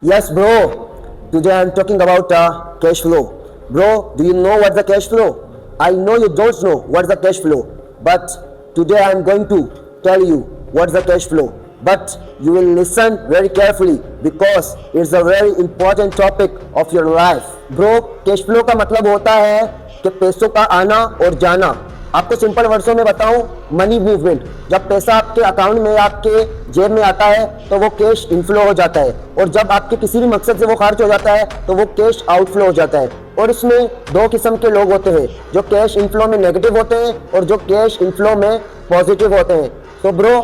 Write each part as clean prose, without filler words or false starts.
Yes, bro. Today I'm talking about cash flow. Bro, do you know what's the cash flow? I know you don't know what's the cash flow, but today I'm going to tell you what's the cash flow. But you will listen very carefully because it's a very important topic of your life. Bro, cash flow का मतलब होता है कि पैसों का आना और जाना। आपको सिंपल वर्ड्सों में बताऊं, मनी मूवमेंट। जब पैसा आपके अकाउंट में आपके जेब में आता है तो वो कैश इनफ्लो हो जाता है, और जब आपके किसी भी मकसद से वो खर्च हो जाता है तो वो कैश आउटफ्लो हो जाता है। और इसमें दो किस्म के लोग होते हैं, जो कैश इनफ्लो में नेगेटिव होते हैं और जो कैश इनफ्लो में पॉजिटिव होते हैं। तो ब्रो,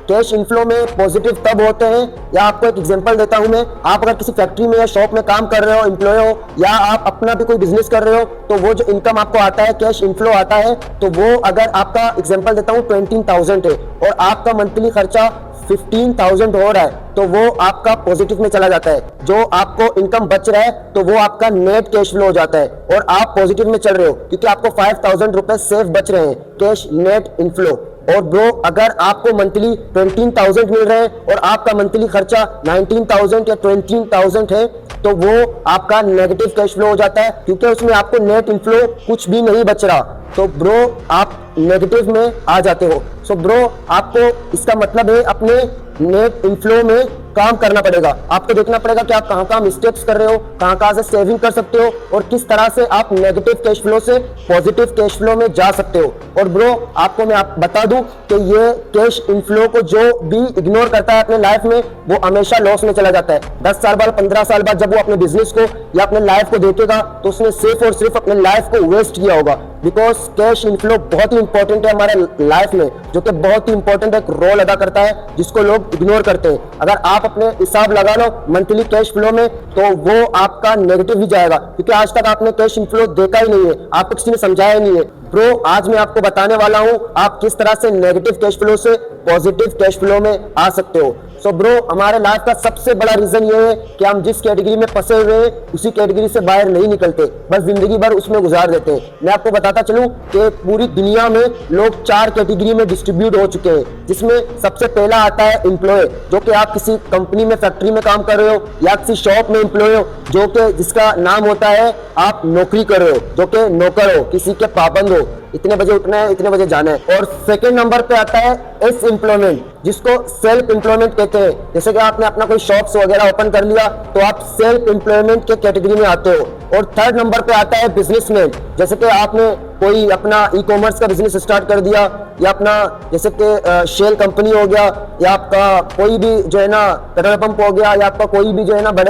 कैश इनफ्लो में पॉजिटिव तब होते हैं, या आपको एक एग्जांपल देता हूं मैं। आप अगर किसी फैक्ट्री में या शॉप में काम कर रहे हो, एम्प्लॉय हो, या आप अपना भी कोई बिजनेस कर रहे हो, तो वो जो इनकम आपको आता है, कैश इनफ्लो आता है, तो वो अगर आपका एग्जांपल देता हूं 20,000 है और आपका मंथली खर्चा 15,000 हो रहा है, तो वो आपका पॉजिटिव में चला जाता है। जो आपको इनकम बच रहा है तो वो आपका नेट कैश फ्लो हो जाता है और आप पॉजिटिव में चल रहे हो, क्योंकि आपको 5,000 रुपए सेफ बच रहे हैं, कैश नेट इनफ्लो। और ब्रो, अगर आपको मंथली 20,000 मिल रहे हैं और आपका मंथली खर्चा 19,000 या 20,000 है, तो वो आपका नेगेटिव कैश फ्लो हो जाता है, क्योंकि उसमें आपको नेट इनफ्लो कुछ भी नहीं बच रहा। तो ब्रो, आप नेगेटिव में आ जाते हो। सो ब्रो, आपको इसका मतलब है अपने नेट इनफ्लो में काम करना पड़ेगा। आपको देखना पड़ेगा कि आप कहां कहां मिस्टेक्स कर रहे हो, कहां कहां से सेविंग कर सकते हो, और किस तरह से आप नेगेटिव कैश फ्लो से पॉजिटिव कैश फ्लो में जा सकते हो। और ब्रो, आपको मैं बता दूं कि ये कैश इनफ्लो को जो भी इग्नोर करता है अपने लाइफ में, वो हमेशा लॉस में चला जाता है। 10 साल बाद, 15 साल बाद जब वो अपने बिजनेस को या अपने लाइफ को देखेगा, तो उसने सिर्फ और सिर्फ अपने लाइफ को वेस्ट किया होगा। बिकॉज कैश इनफ्लो बहुत ही इंपॉर्टेंट है हमारे लाइफ में, जो कि बहुत ही इंपॉर्टेंट एक रोल अदा करता है, जिसको लोग इग्नोर करते हैं। अगर आप अपने हिसाब लगा लो मंथली कैश फ्लो में, तो वो आपका नेगेटिव ही जाएगा, क्योंकि आज तक आपने कैश इनफ्लो देखा ही नहीं है, आपको किसी ने समझाया ही नहीं है। ब्रो, आज मैं आपको बताने वाला हूं आप किस तरह से नेगेटिव कैश फ्लो से पॉजिटिव कैश फ्लो में आ सकते हो। सो ब्रो, हमारे लाइफ का सबसे बड़ा रीजन ये है कि हम जिस कैटेगरी में फंसे हुए हैं उसी कैटेगरी से बाहर नहीं निकलते, बस जिंदगी भर उसमें गुजार देते हैं। मैं आपको बताता चलूं कि पूरी दुनिया में लोग 4 कैटेगरी में डिस्ट्रीब्यूट हो चुके हैं, जिसमें सबसे पहला आता है एम्प्लॉय, जो कि आप किसी कंपनी में, फैक्ट्री में काम कर रहे हो, या किसी शॉप में एम्प्लॉय हो, जो कि जिसका नाम होता है आप नौकरी कर रहे हो, जो कि नौकर हो, किसी के पाबंद हो, इतने बजे उठना है, इतने बजे जाना है। और सेकंड नंबर पे आता है एस एम्प्लॉयमेंट, जिसको सेल्फ एम्प्लॉयमेंट कहते हैं। जैसे कि आपने अपना कोई शॉप्स वगैरह ओपन कर लिया, तो आप सेल्फ एम्प्लॉयमेंट के कैटेगरी में आते हो। और थर्ड नंबर पे आता है बिजनेसमैन, जैसे कि आपने कोई अपना ई कॉमर्स का बिजनेस स्टार्ट कर दिया, या अपना जैसे कि शेल कंपनी हो गया, या आपका कोई भी जो है ना पेट्रोल पंप हो गया, या आपका कोई भी जो है ना बड़े